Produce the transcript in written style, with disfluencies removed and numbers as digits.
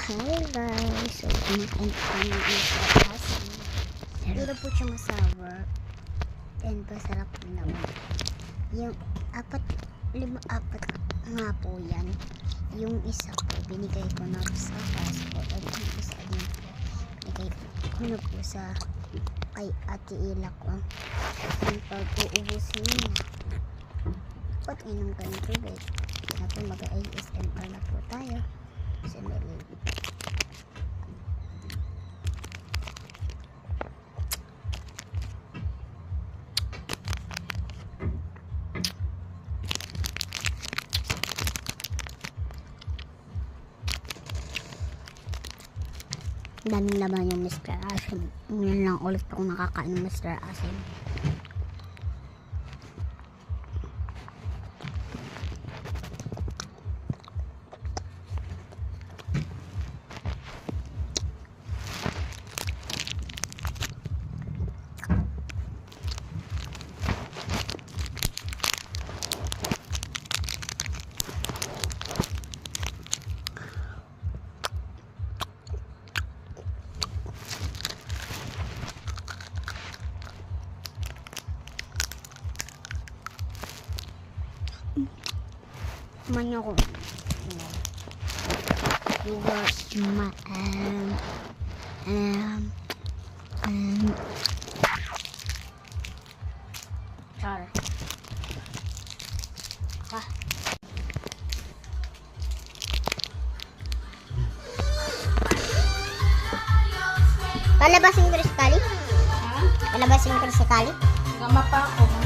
Hi guys! So, kumakain kami ng sapas. Pero po siya masour. And masarap naman. Yung apat nga po yan. Yung isa po, binigay ko na sa Pasko. And yung isa din po, binigay ko na po sa kay Ate Ila ko. And pag-uubusin niya, dapat inom ka ng tubig. Natin mag-ASMR na po tayo. Sa Melody. Daming laman yung Mr. Asim. Ngayon lang ulit akong nakakain ng Mr. Asim. Manya ko. Char. Ha. Palabasin ko rin sa kali? Ha? Palabasin ko rin sa kali? Gama pa ako.